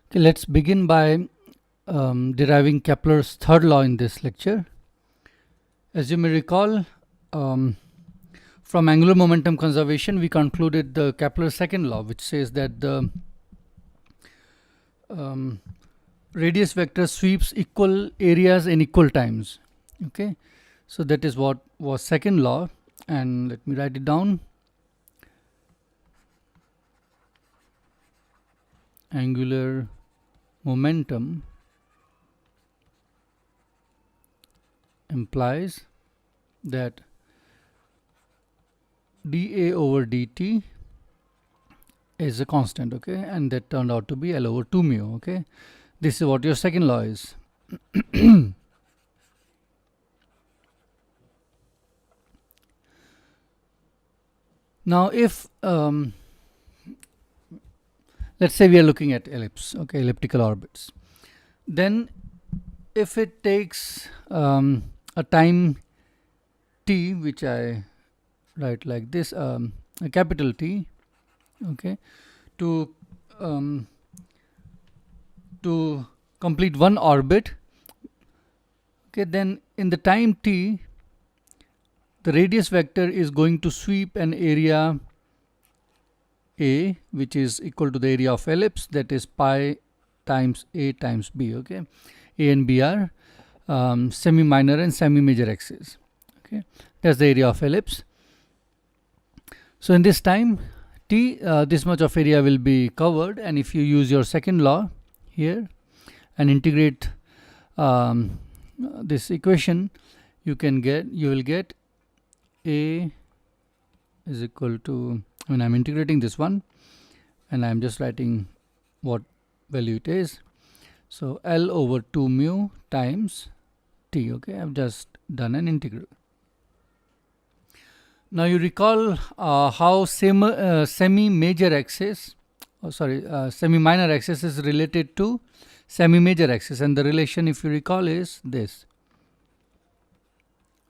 Okay, let's begin by deriving Kepler's third law in this lecture. As you may recall, from angular momentum conservation, we concluded the Kepler's second law, which says that the radius vector sweeps equal areas in equal times. Okay, so that is what was second law, and let me write it down. Angular momentum implies that dA over dt is a constant, okay, and that turned out to be L over 2 mu. Okay, this is what your second law is. Now if let's say we are looking at ellipse, okay, elliptical orbits, then if it takes a time t, which I write like this, a capital T, okay, to complete one orbit, okay, then in the time t, the radius vector is going to sweep an area A, which is equal to the area of ellipse, that is pi times A times B. Okay, A and B are semi-minor and semi-major axes. Okay, that's the area of ellipse. So in this time t, this much of area will be covered, and if you use your second law here and integrate this equation, you will get A is equal to, when I'm integrating this one, and I'm just writing what value it is, so L over 2 mu times t. Okay, I've just done an integral. Now you recall how semi-major axis, semi-minor axis is related to semi-major axis, and the relation, if you recall, is this.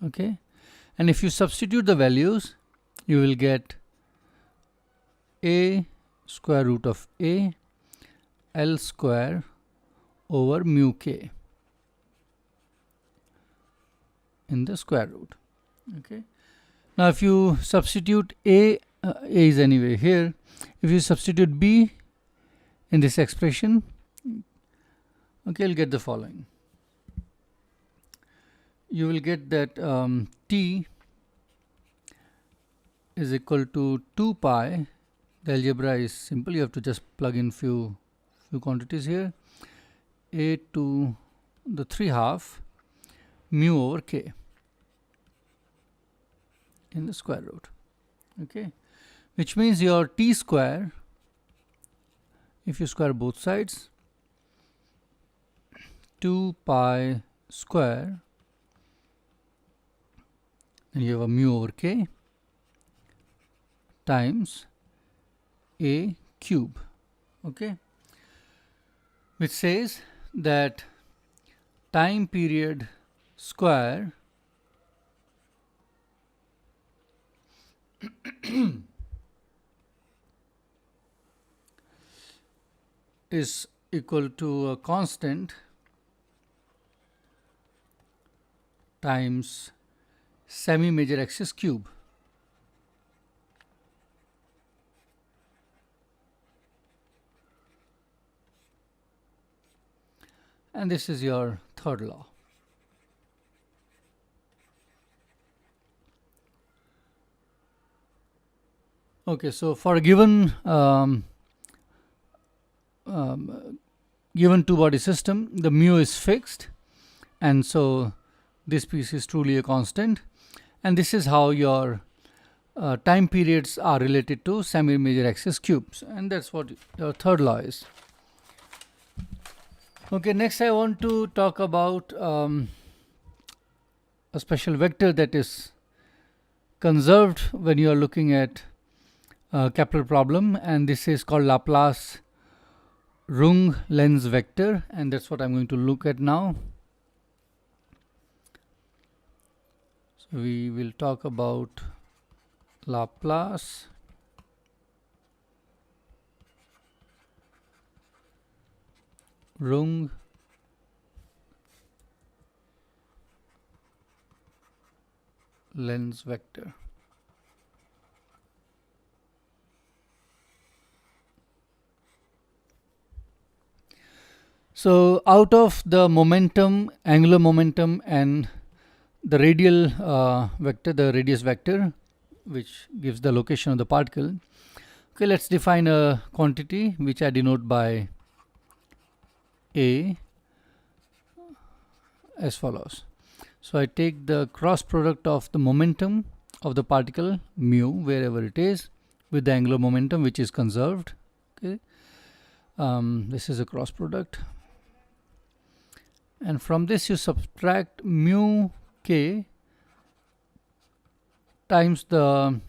Okay, and if you substitute the values, you will get A square root of A L square over mu k in the square root. Okay, now if you substitute A is anyway here, if you substitute B in this expression, okay, you'll get the following. You will get that t is equal to 2 pi. The algebra is simple, you have to just plug in few quantities here. A to the 3/2 mu over k in the square root. Okay, which means your t square, if you square both sides, 2 pi square, and you have a mu over k times A cube. Okay, which says that time period square is equal to a constant times semi-major axis cube. And this is your third law. Okay, so for a given given two-body system, the mu is fixed, and so this piece is truly a constant, and this is how your time periods are related to semi-major axis cubes, and that's what your third law is. Okay, next I want to talk about a special vector that is conserved when you are looking at Kepler problem, and this is called Laplace-Runge-Lenz vector, and that's what I'm going to look at now. So we will talk about Laplace Runge Lenz vector. So out of the momentum, angular momentum, and the radial vector, the radius vector, which gives the location of the particle. Okay, let's define a quantity which I denote by A as follows. So I take the cross product of the momentum of the particle mu, wherever it is, with the angular momentum which is conserved. Okay, this is a cross product, and from this you subtract mu k times the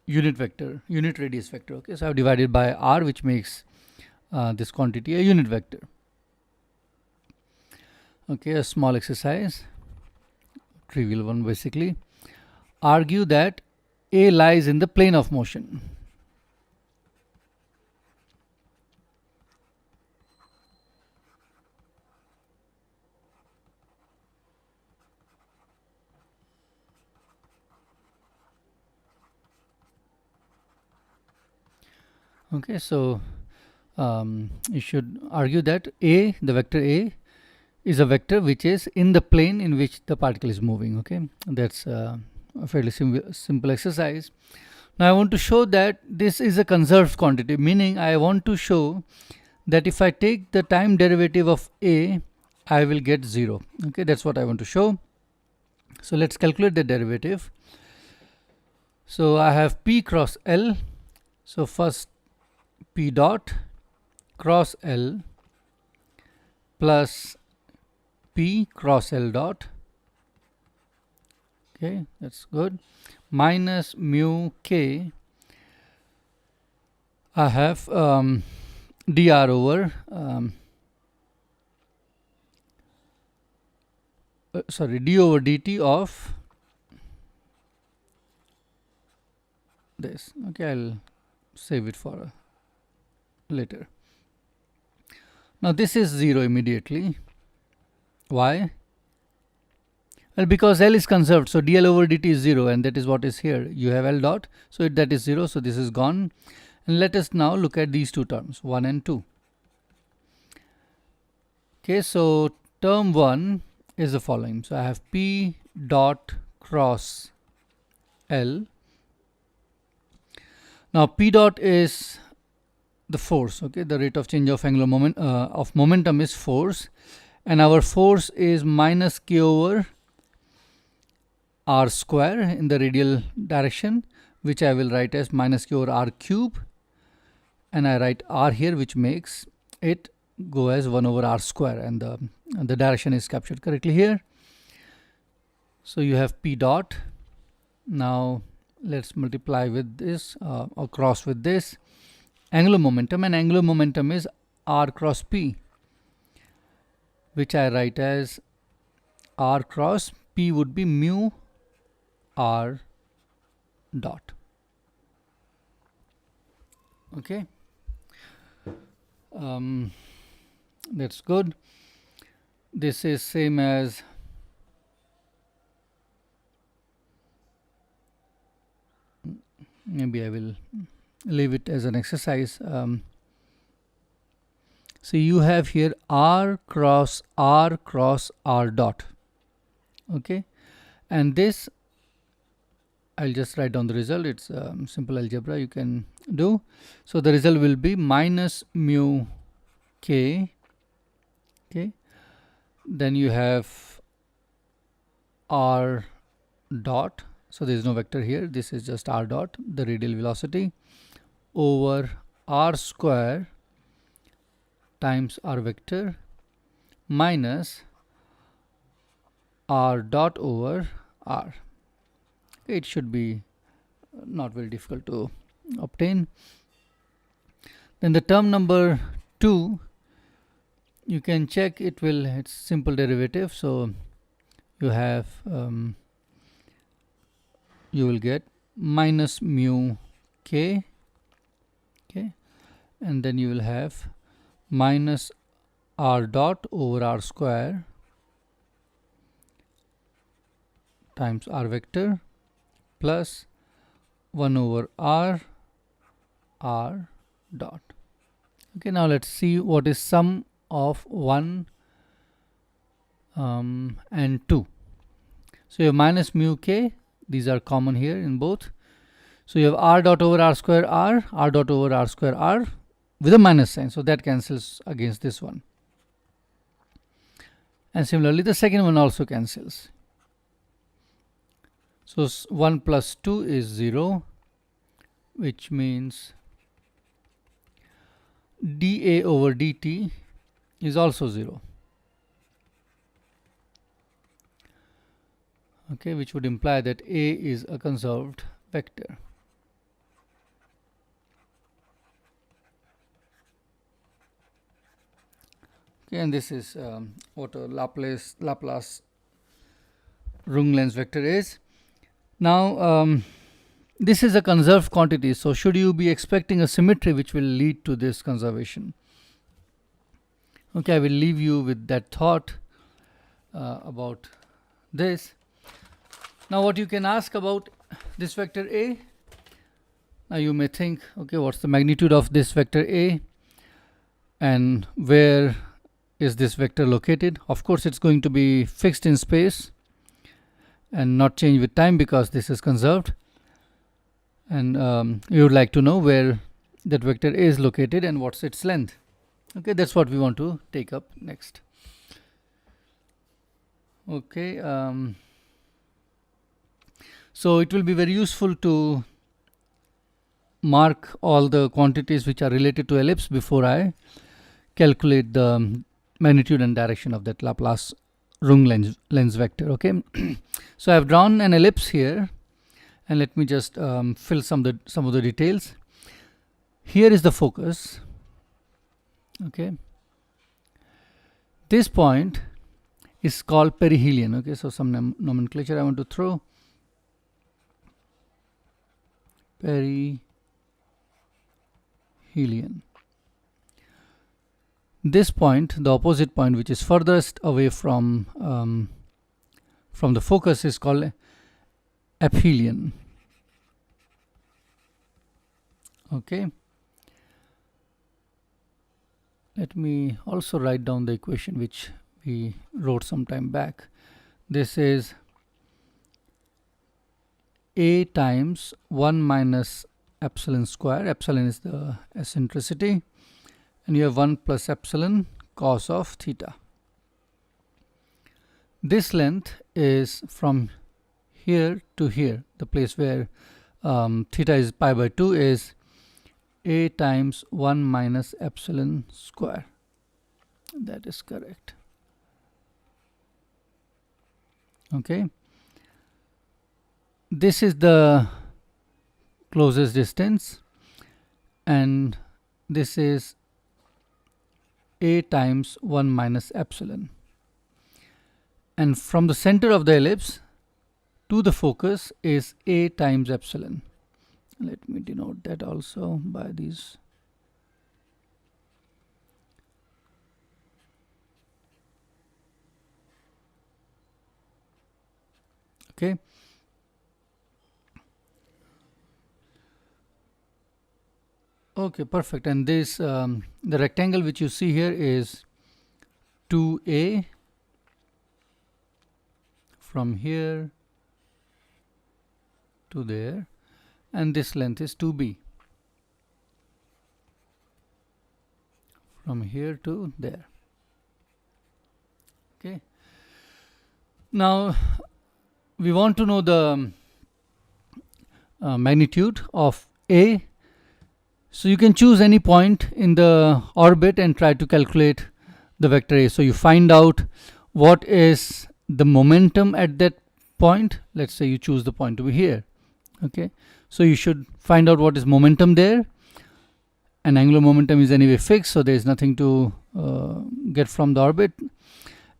unit vector, unit radius vector. Okay, so I've divided by r, which makes this quantity a unit vector. Okay, a small exercise, trivial one basically. Argue that A lies in the plane of motion. Okay, so you should argue that A, the vector A, is a vector which is in the plane in which the particle is moving. Okay, that's a fairly simple exercise. Now I want to show that this is a conserved quantity, meaning I want to show that if I take the time derivative of A, I will get 0. Okay, that's what I want to show. So let's calculate the derivative. So I have P cross L. So first P dot cross L plus P cross L dot. Okay, that's good. Minus mu k. I have dr over d over dt of this. Okay, I'll save it for later. Now this is 0 immediately. Why? Well, because L is conserved, so dl over dt is 0, and that is what is here. You have L dot, so that is 0, so this is gone. And let us now look at these two terms, 1 and 2. Okay, so term 1 is the following. So I have P dot cross L. Now P dot is the force. Okay, the rate of change of angular momentum is force, and our force is minus k over r square in the radial direction, which I will write as minus k over r cube, and I write r here, which makes it go as 1 over r square, and the direction is captured correctly here. So you have P dot. Now let's multiply with this or cross with this angular momentum, and angular momentum is r cross P, which I write as r cross P would be mu r dot. Okay, that's good. This is same as maybe I will leave it as an exercise. So you have here r cross r dot. Okay, and this I'll just write down the result. It's simple algebra you can do. So the result will be minus mu k. Okay, then you have r dot. So there is no vector here. This is just r dot, the radial velocity, over r square times r vector minus r dot over r. It should be not very difficult to obtain. Then the term number 2, you can check it will, it's simple derivative. So you have you will get minus mu k. Okay, and then you will have minus r dot over r square times r vector plus 1 over r dot. Okay, now let's see what is sum of 1 and 2. So you have minus mu k, these are common here in both. So you have r dot over r square r dot over r square r with a minus sign, so that cancels against this one. And similarly the second one also cancels. So 1 plus 2 is 0, which means dA over dt is also 0. Okay, which would imply that A is a conserved vector. Okay, and this is what a Laplace-Runge-Lenz vector is. Now this is a conserved quantity, so should you be expecting a symmetry which will lead to this conservation? Okay, I will leave you with that thought about this. Now what you can ask about this vector A? Now you may think, okay, what's the magnitude of this vector A and where is this vector located? Of course it's going to be fixed in space and not change with time because this is conserved, and you would like to know where that vector A is located and what's its length. Okay, that's what we want to take up next. Okay, so it will be very useful to mark all the quantities which are related to ellipse before I calculate the magnitude and direction of that Laplace-Runge-Lenz vector. Okay, so I have drawn an ellipse here, and let me just fill some of the details. Here is the focus. Okay, this point is called perihelion. Okay, so some nomenclature I want to throw. Perihelion. This point, the opposite point, which is furthest away from the focus, is called aphelion. Okay. Let me also write down the equation which we wrote some time back. This is A times 1 minus epsilon square. Epsilon is the eccentricity, and you have 1 plus epsilon cos of theta. This length is from here to here. The place where theta is pi by 2 is A times 1 minus epsilon square. That is correct. Okay. This is the closest distance, and this is A times 1 minus epsilon. And from the center of the ellipse to the focus is A times epsilon. Let me denote that also by these. Okay. Okay, perfect. And this the rectangle which you see here is 2A from here to there, and this length is 2B from here to there. Okay. Now we want to know the magnitude of A. So you can choose any point in the orbit and try to calculate the vector A. So you find out what is the momentum at that point. Let's say you choose the point to be here. Okay, so you should find out what is momentum there, and angular momentum is anyway fixed, so there is nothing to get from the orbit.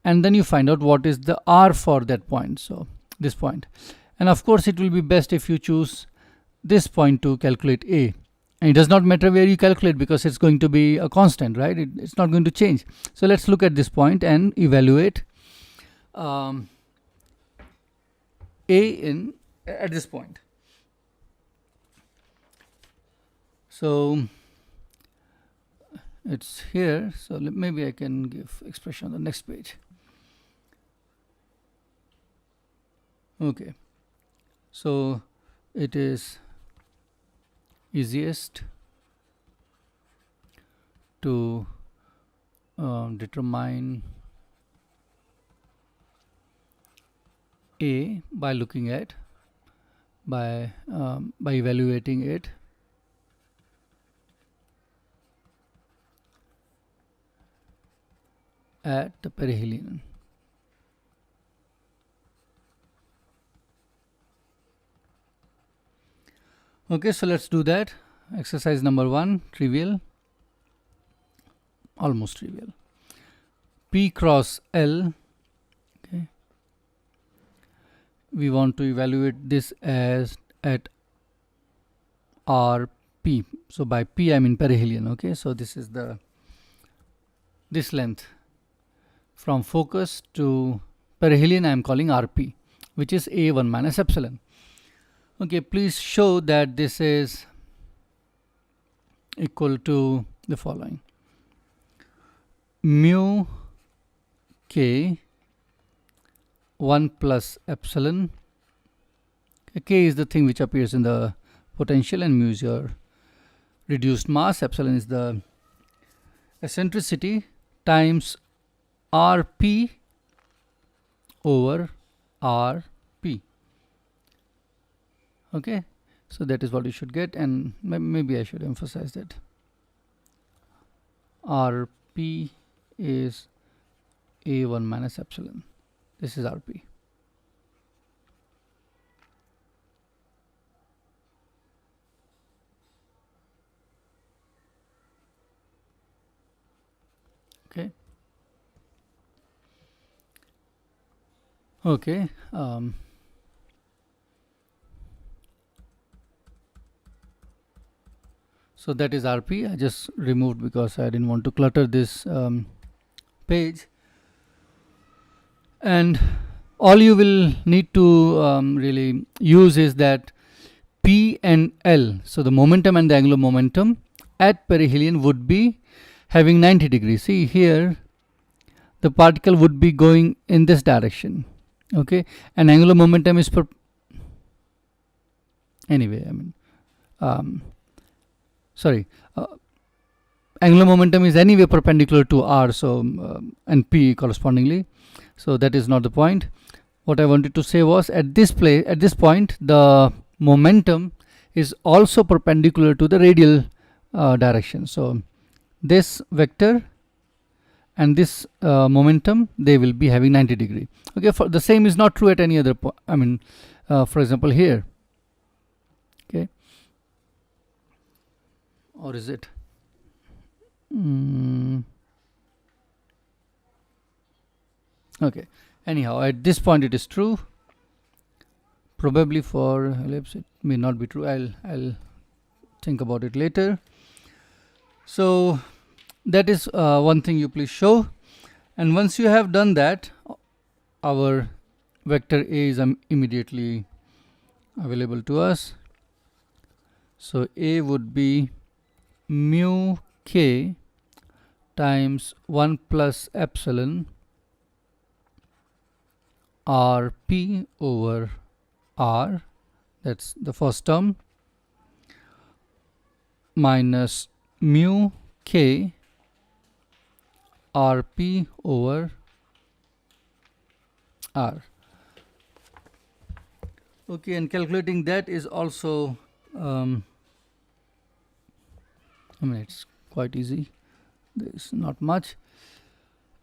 And then you find out what is the r for that point, so this point. And of course it will be best if you choose this point to calculate A. And it does not matter where you calculate because it's going to be a constant, right? It's not going to change. So let's look at this point and evaluate A at this point. So it's here. So maybe I can give expression on the next page. Okay. So it is easiest to determine A by looking at by evaluating it at the perihelion. Okay, so let's do that. Exercise number 1, trivial, almost trivial. P cross L. Okay, we want to evaluate this as at RP. So by P I mean perihelion. Okay, so this is this length from focus to perihelion I am calling RP, which is A1 minus epsilon. Okay, please show that this is equal to the following: mu k 1 plus epsilon. K is the thing which appears in the potential and mu is your reduced mass. Epsilon is the eccentricity times Rp over Rp. Okay, so that is what you should get, and maybe I should emphasize that Rp is A1 minus epsilon. This is Rp. Okay. Okay. So that is Rp. I just removed because I didn't want to clutter this page. And all you will need to really use is that P and L, so the momentum and the angular momentum at perihelion would be having 90 degrees. See here, the particle would be going in this direction. Okay, and angular momentum is angular momentum is anyway perpendicular to R, so and P correspondingly. So that is not the point. What I wanted to say was at this point, the momentum is also perpendicular to the radial direction. So this vector and this momentum, they will be having 90 degree. Okay, for the same is not true at any other point. I mean, for example, here. Okay, or is it? Okay, anyhow, at this point it is true. Probably for ellipse it may not be true. I'll think about it later. So that is one thing you please show, and once you have done that, our vector A is immediately available to us. So A would be mu k times 1 plus epsilon Rp over R, that's the first term, minus mu k Rp over R. Okay, and calculating that is also it's quite easy. There is not much,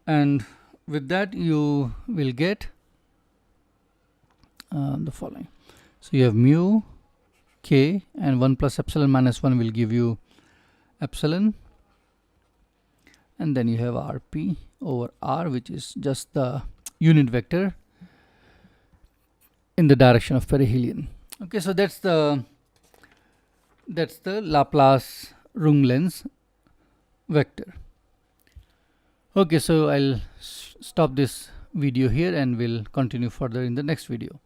and with that you will get the following. So you have mu k and 1 plus epsilon minus 1 will give you epsilon, and then you have Rp over R, which is just the unit vector in the direction of perihelion. Okay, so that's the That's the Laplace-Runge-Lenz vector. Okay, so I'll stop this video here and we'll continue further in the next video.